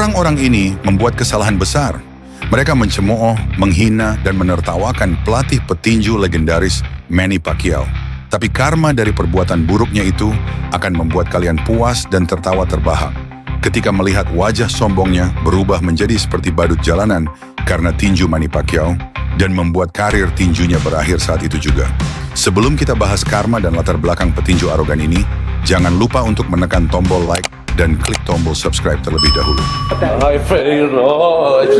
Orang-orang ini membuat kesalahan besar. Mereka mencemooh, menghina, dan menertawakan pelatih petinju legendaris Manny Pacquiao. Tapi karma dari perbuatan buruknya itu akan membuat kalian puas dan tertawa terbahak ketika melihat wajah sombongnya berubah menjadi seperti badut jalanan karena tinju Manny Pacquiao dan membuat karir tinjunya berakhir saat itu juga. Sebelum kita bahas karma dan latar belakang petinju arogan ini, jangan lupa untuk menekan tombol like dan klik tombol subscribe terlebih dahulu. Hi, Freddie Roach.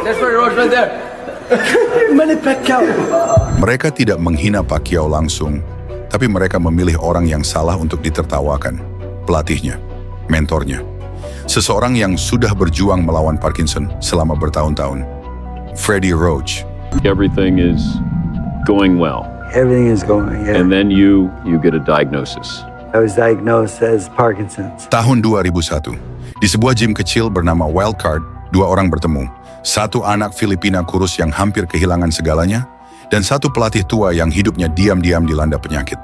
That's Freddie Roach right there. Manny Pacquiao. Mereka tidak menghina Pacquiao langsung, tapi mereka memilih orang yang salah untuk ditertawakan. Pelatihnya, mentornya. Seseorang yang sudah berjuang melawan Parkinson selama bertahun-tahun. Freddie Roach. Everything is going well. Everything is going, yeah. And then you get a diagnosis. I was diagnosed as Parkinson's. Tahun 2001, di sebuah gym kecil bernama Wildcard, dua orang bertemu. Satu anak Filipina kurus yang hampir kehilangan segalanya, dan satu pelatih tua yang hidupnya diam-diam dilanda penyakit.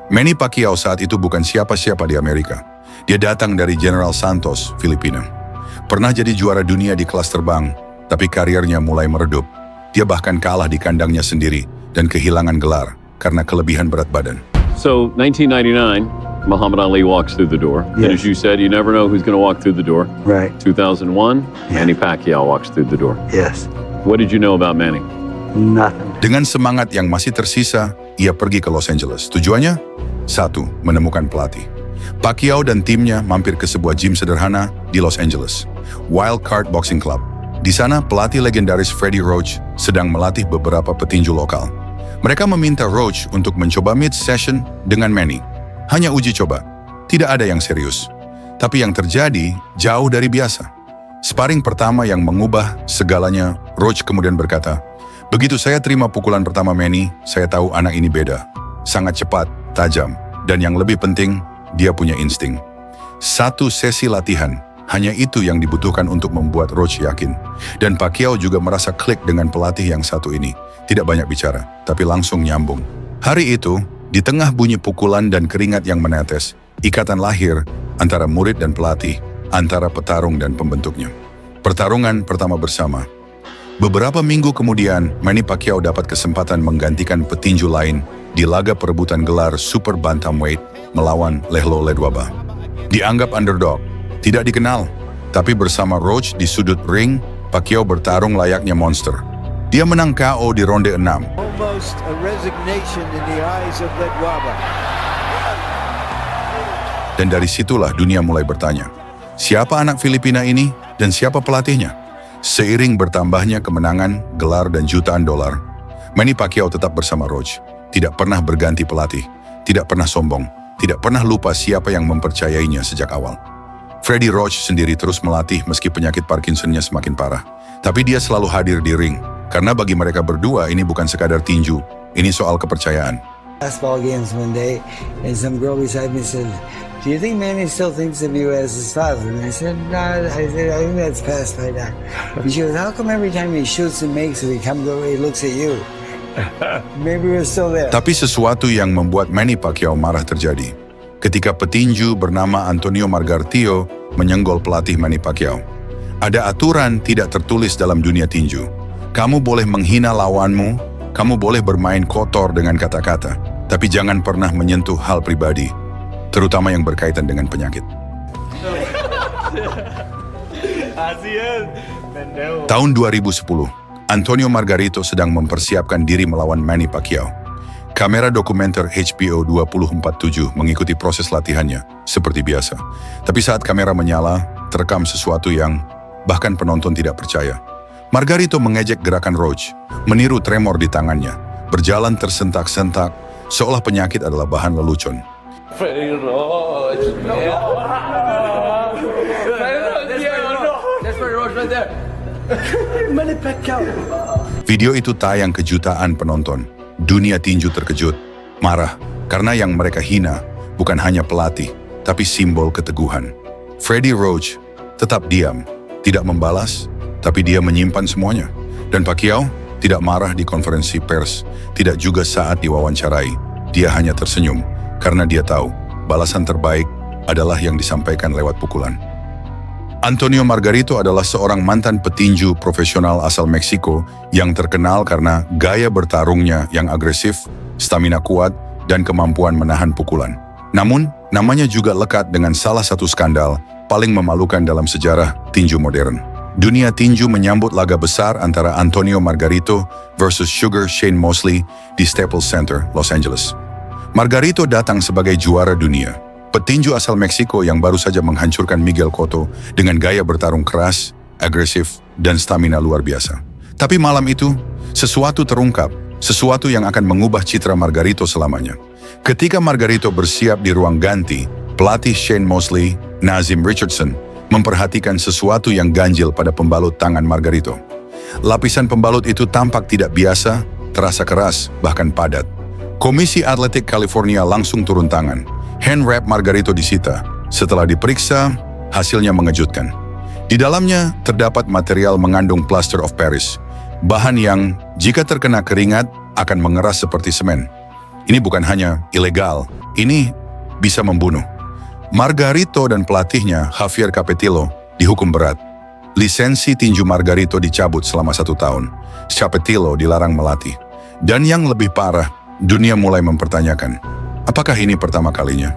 Manny Pacquiao saat itu bukan siapa-siapa di Amerika. Dia datang dari General Santos, Filipina. Pernah jadi juara dunia di kelas terbang, tapi karirnya mulai meredup. Dia bahkan kalah di kandangnya sendiri dan kehilangan gelar karena kelebihan berat badan. So 1999, Muhammad Ali walks through the door. And as Yes. you said, you never know who's going to walk through the door. Right. 2001, Manny Pacquiao walks through the door. Yes. What did you know about Manny? Nothing. Dengan semangat yang masih tersisa, ia pergi ke Los Angeles. Tujuannya? Satu, menemukan pelatih. Pacquiao dan timnya mampir ke sebuah gym sederhana di Los Angeles, Wildcard Boxing Club. Di sana, pelatih legendaris Freddie Roach sedang melatih beberapa petinju lokal. Mereka meminta Roach untuk mencoba mid-session dengan Manny. Hanya uji coba, tidak ada yang serius. Tapi yang terjadi jauh dari biasa. Sparring pertama yang mengubah segalanya, Roach kemudian berkata, "Begitu saya terima pukulan pertama Manny, saya tahu anak ini beda. Sangat cepat, tajam, dan yang lebih penting, dia punya insting." Satu sesi latihan, hanya itu yang dibutuhkan untuk membuat Roach yakin. Dan Pacquiao juga merasa klik dengan pelatih yang satu ini. Tidak banyak bicara, tapi langsung nyambung. Hari itu, di tengah bunyi pukulan dan keringat yang menetes, ikatan lahir antara murid dan pelatih, antara petarung dan pembentuknya. Pertarungan pertama bersama. Beberapa minggu kemudian, Manny Pacquiao dapat kesempatan menggantikan petinju lain di laga perebutan gelar Super Bantamweight melawan Lehlo Ledwaba. Dianggap underdog, tidak dikenal, tapi bersama Roach di sudut ring, Pacquiao bertarung layaknya monster. Dia menang KO di ronde 6. Almost a resignation in the eyes of Ledwaba. Dan dari situlah dunia mulai bertanya, siapa anak Filipina ini dan siapa pelatihnya? Seiring bertambahnya kemenangan, gelar dan jutaan dolar, Manny Pacquiao tetap bersama Roach. Tidak pernah berganti pelatih, tidak pernah sombong, tidak pernah lupa siapa yang mempercayainya sejak awal. Freddie Roach sendiri terus melatih meski penyakit Parkinsonnya semakin parah. Tapi dia selalu hadir di ring, karena bagi mereka berdua ini bukan sekadar tinju, ini soal kepercayaan. Basketball games one day, and some girl beside me said, "Do you think Manny still thinks of you as his father?" And I said, "No, I think that's past by now." And she goes, "How come every time he shoots and makes it, he looks at you?" Maybe we're still there. Tapi sesuatu yang membuat Manny Pacquiao marah terjadi ketika petinju bernama Antonio Margarito menyenggol pelatih Manny Pacquiao. Ada aturan tidak tertulis dalam dunia tinju. Kamu boleh menghina lawanmu, kamu boleh bermain kotor dengan kata-kata, tapi jangan pernah menyentuh hal pribadi, terutama yang berkaitan dengan penyakit. Tahun 2010, Antonio Margarito sedang mempersiapkan diri melawan Manny Pacquiao. Kamera dokumenter HBO 2047 mengikuti proses latihannya, seperti biasa. Tapi saat kamera menyala, terekam sesuatu yang bahkan penonton tidak percaya. Margarito mengejek gerakan Roach, meniru tremor di tangannya, berjalan tersentak-sentak, seolah penyakit adalah bahan lelucon. Freddie Roach. That's Freddie Roach right there. Manny Pacquiao. Video itu tayang ke jutaan penonton. Dunia tinju terkejut, marah, karena yang mereka hina bukan hanya pelatih, tapi simbol keteguhan. Freddie Roach tetap diam, tidak membalas, tapi dia menyimpan semuanya. Dan Pacquiao tidak marah di konferensi pers, tidak juga saat diwawancarai. Dia hanya tersenyum, karena dia tahu balasan terbaik adalah yang disampaikan lewat pukulan. Antonio Margarito adalah seorang mantan petinju profesional asal Meksiko yang terkenal karena gaya bertarungnya yang agresif, stamina kuat, dan kemampuan menahan pukulan. Namun, namanya juga lekat dengan salah satu skandal paling memalukan dalam sejarah tinju modern. Dunia tinju menyambut laga besar antara Antonio Margarito versus Sugar Shane Mosley di Staples Center, Los Angeles. Margarito datang sebagai juara dunia, petinju asal Meksiko yang baru saja menghancurkan Miguel Cotto dengan gaya bertarung keras, agresif, dan stamina luar biasa. Tapi malam itu, sesuatu terungkap, sesuatu yang akan mengubah citra Margarito selamanya. Ketika Margarito bersiap di ruang ganti, pelatih Shane Mosley, Nazim Richardson, memperhatikan sesuatu yang ganjil pada pembalut tangan Margarito. Lapisan pembalut itu tampak tidak biasa, terasa keras, bahkan padat. Komisi Atletik California langsung turun tangan. Hand wrap Margarito disita. Setelah diperiksa, hasilnya mengejutkan. Di dalamnya terdapat material mengandung plaster of Paris, bahan yang jika terkena keringat akan mengeras seperti semen. Ini bukan hanya ilegal, ini bisa membunuh. Margarito dan pelatihnya Javier Capetillo dihukum berat. Lisensi tinju Margarito dicabut selama 1 tahun. Capetillo dilarang melatih. Dan yang lebih parah, dunia mulai mempertanyakan, apakah ini pertama kalinya?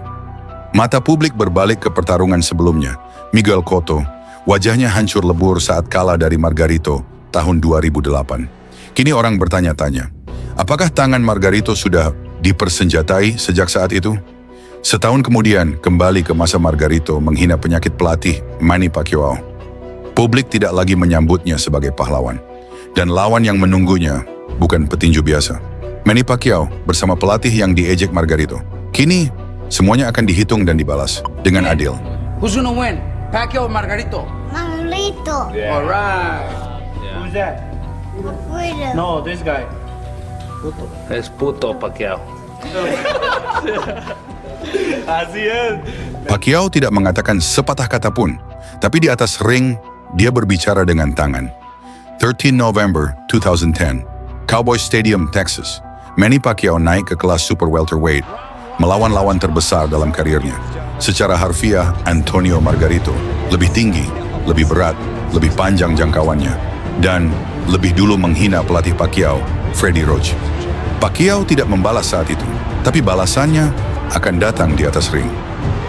Mata publik berbalik ke pertarungan sebelumnya. Miguel Cotto, wajahnya hancur lebur saat kalah dari Margarito tahun 2008. Kini orang bertanya-tanya, apakah tangan Margarito sudah dipersenjatai sejak saat itu? Setahun kemudian, kembali ke masa Margarito menghina penyakit pelatih Manny Pacquiao. Publik tidak lagi menyambutnya sebagai pahlawan. Dan lawan yang menunggunya bukan petinju biasa. Manny Pacquiao bersama pelatih yang diejek Margarito. Kini, semuanya akan dihitung dan dibalas dengan adil. Who's gonna win? Pacquiao or Margarito? Margarito. Alright. Who's that? Freedom. No, this guy. Es puto Pacquiao. Pacquiao tidak mengatakan sepatah kata pun, tapi di atas ring, dia berbicara dengan tangan. 13 November 2010, Cowboy Stadium, Texas. Manny Pacquiao naik ke kelas super welterweight, melawan lawan terbesar dalam karirnya. Secara harfiah, Antonio Margarito lebih tinggi, lebih berat, lebih panjang jangkauannya, dan lebih dulu menghina pelatih Pacquiao, Freddie Roach. Pacquiao tidak membalas saat itu, tapi balasannya akan datang di atas ring.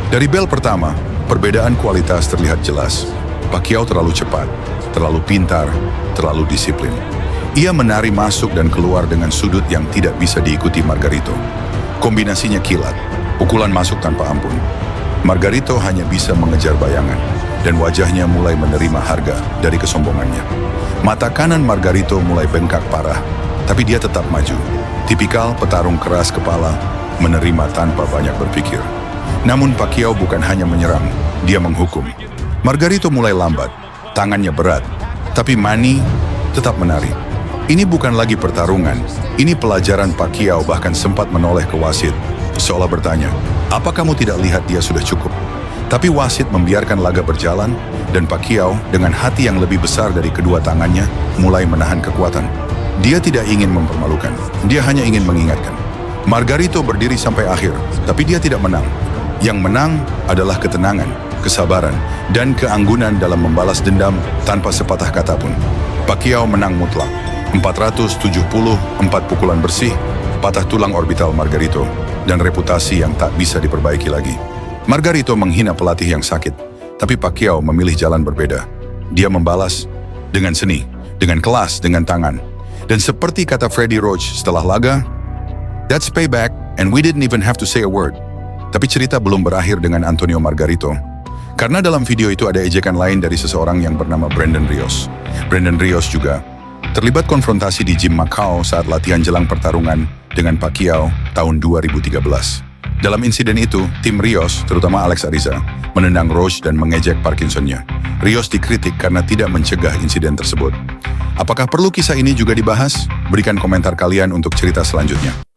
Dari bel pertama, perbedaan kualitas terlihat jelas. Pacquiao terlalu cepat, terlalu pintar, terlalu disiplin. Ia menari masuk dan keluar dengan sudut yang tidak bisa diikuti Margarito. Kombinasinya kilat, pukulan masuk tanpa ampun. Margarito hanya bisa mengejar bayangan, dan wajahnya mulai menerima harga dari kesombongannya. Mata kanan Margarito mulai bengkak parah, tapi dia tetap maju. Tipikal petarung keras kepala, menerima tanpa banyak berpikir. Namun Pacquiao bukan hanya menyerang, dia menghukum. Margarito mulai lambat, tangannya berat, tapi Manny tetap menari. Ini bukan lagi pertarungan, ini pelajaran. Pacquiao bahkan sempat menoleh ke wasit, seolah bertanya, apa kamu tidak lihat dia sudah cukup? Tapi wasit membiarkan laga berjalan, dan Pacquiao dengan hati yang lebih besar dari kedua tangannya mulai menahan kekuatan. Dia tidak ingin mempermalukan, dia hanya ingin mengingatkan. Margarito berdiri sampai akhir, tapi dia tidak menang. Yang menang adalah ketenangan, kesabaran, dan keanggunan dalam membalas dendam tanpa sepatah kata pun. Pacquiao menang mutlak. 474 pukulan bersih, patah tulang orbital Margarito, dan reputasi yang tak bisa diperbaiki lagi. Margarito menghina pelatih yang sakit, tapi Pacquiao memilih jalan berbeda. Dia membalas dengan seni, dengan kelas, dengan tangan. Dan seperti kata Freddie Roach setelah laga, that's payback and we didn't even have to say a word. Tapi cerita belum berakhir dengan Antonio Margarito. Karena dalam video itu ada ejekan lain dari seseorang yang bernama Brandon Rios. Brandon Rios juga terlibat konfrontasi di gym Macau saat latihan jelang pertarungan dengan Pacquiao tahun 2013. Dalam insiden itu, tim Rios, terutama Alex Ariza, menendang Roach dan mengejek Parkinson-nya. Rios dikritik karena tidak mencegah insiden tersebut. Apakah perlu kisah ini juga dibahas? Berikan komentar kalian untuk cerita selanjutnya.